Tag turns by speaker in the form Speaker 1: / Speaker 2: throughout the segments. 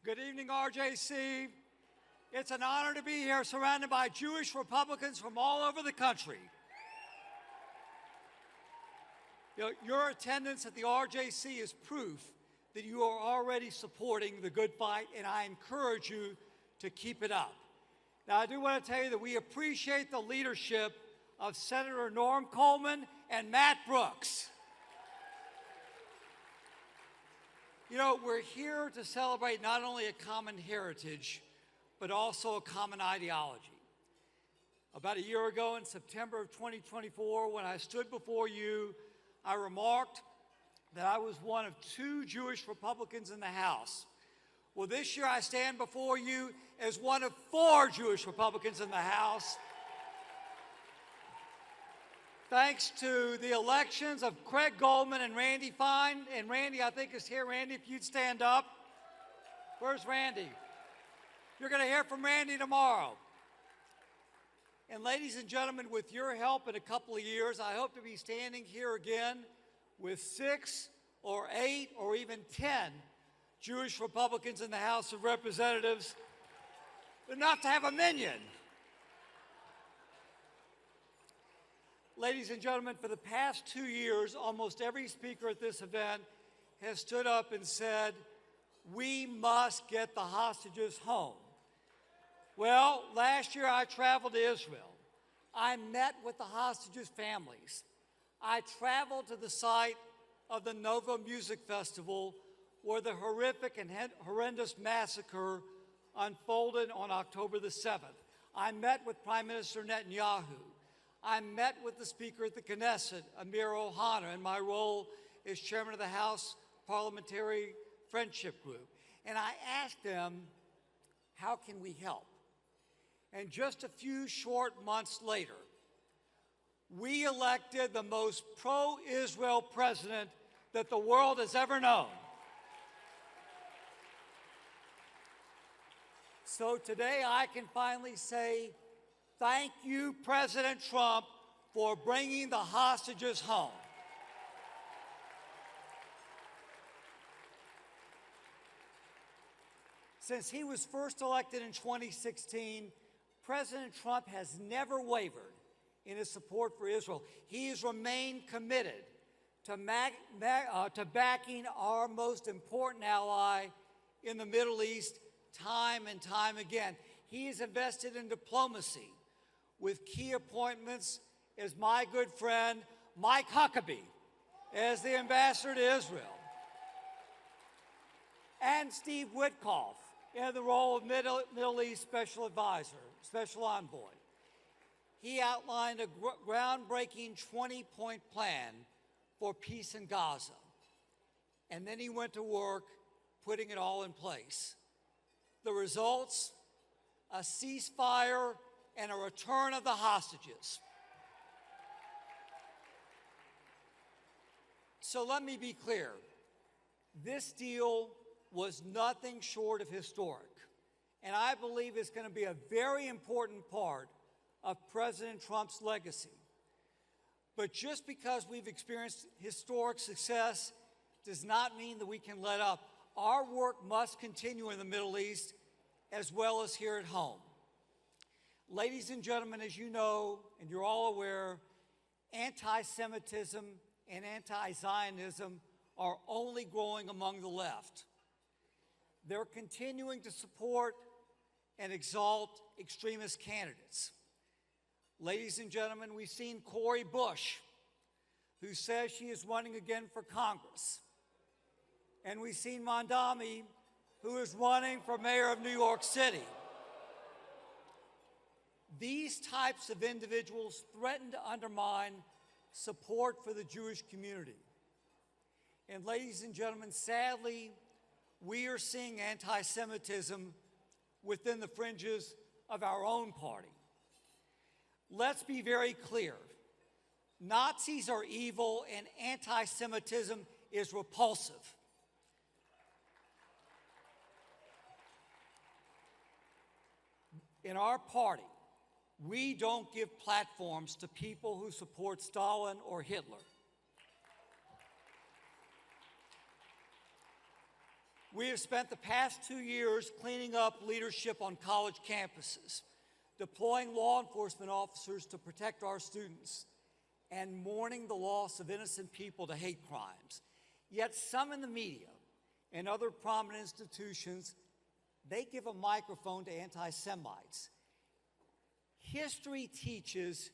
Speaker 1: Good evening, RJC. It's an honor to be here surrounded by Jewish Republicans from all over the country. Your attendance at the RJC is proof that you are already supporting the good fight, and I encourage you to keep it up. Now, I do want to tell you that we appreciate the leadership of Senator Norm Coleman and Matt Brooks. You know, we're here to celebrate not only a common heritage, but also a common ideology. About a year ago, in September of 2024, when I stood before you, I remarked that I was one of 2 Jewish Republicans in the House. Well, this year I stand before you as one of 4 Jewish Republicans in the House. Thanks to the elections of Craig Goldman and Randy Fine. And Randy, I think, is here. Randy, if you'd stand up. Where's Randy? You're going to hear from Randy tomorrow. And ladies and gentlemen, with your help in a couple of years, I hope to be standing here again with 6 or 8 or even 10 Jewish Republicans in the House of Representatives, enough to have a minion. Ladies and gentlemen, for the past 2 years, almost every speaker at this event has stood up and said, we must get the hostages home. Well, last year I traveled to Israel. I met with the hostages' families. I traveled to the site of the Nova Music Festival where the horrific and horrendous massacre unfolded on October the 7th. I met with Prime Minister Netanyahu. I met with the Speaker at the Knesset, Amir Ohana, in my role as Chairman of the House Parliamentary Friendship Group. And I asked them, how can we help? And just a few short months later, we elected the most pro-Israel president that the world has ever known. So today I can finally say, thank you, President Trump, for bringing the hostages home. Since he was first elected in 2016, President Trump has never wavered in his support for Israel. He has remained committed to backing our most important ally in the Middle East time and time again. He has invested in diplomacy with key appointments as my good friend Mike Huckabee as the ambassador to Israel, and Steve Witkoff in the role of Middle East Special Advisor, Special Envoy. He outlined a groundbreaking 20-point plan for peace in Gaza. And then he went to work putting it all in place. The results, a ceasefire and a return of the hostages. So let me be clear. This deal was nothing short of historic, and I believe it's going to be a very important part of President Trump's legacy. But just because we've experienced historic success does not mean that we can let up. Our work must continue in the Middle East as well as here at home. Ladies and gentlemen, as you know, and you're all aware, anti-Semitism and anti-Zionism are only growing among the left. They're continuing to support and exalt extremist candidates. Ladies and gentlemen, we've seen Cori Bush, who says she is running again for Congress. And we've seen Mondami, who is running for mayor of New York City. These types of individuals threaten to undermine support for the Jewish community. And ladies and gentlemen, sadly, we are seeing anti-Semitism within the fringes of our own party. Let's be very clear. Nazis are evil and anti-Semitism is repulsive. In our party, we don't give platforms to people who support Stalin or Hitler. We have spent the past 2 years cleaning up leadership on college campuses, deploying law enforcement officers to protect our students, and mourning the loss of innocent people to hate crimes. Yet some in the media and other prominent institutions, they give a microphone to anti-Semites. History teaches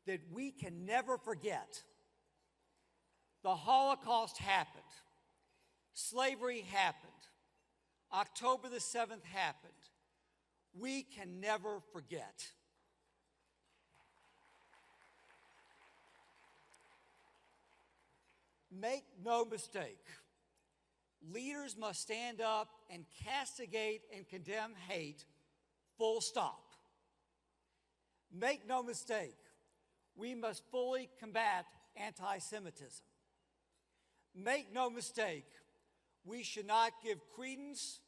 Speaker 1: that we can never forget. The Holocaust happened. Slavery happened. October the 7th happened. We can never forget. Make no mistake, leaders must stand up and castigate and condemn hate, full stop. Make no mistake, we must fully combat anti-Semitism. Make no mistake, we should not give credence,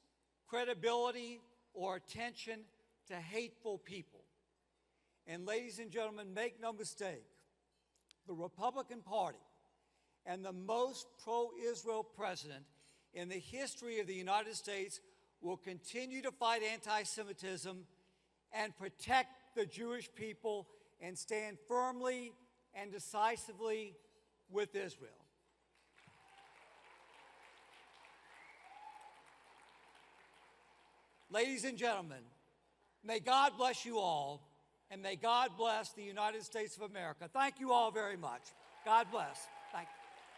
Speaker 1: credibility, or attention to hateful people. And ladies and gentlemen, make no mistake, the Republican Party and the most pro-Israel president in the history of the United States will continue to fight anti-Semitism and protect the Jewish people and stand firmly and decisively with Israel. Ladies and gentlemen, may God bless you all, and may God bless the United States of America. Thank you all very much. God bless. Thank you.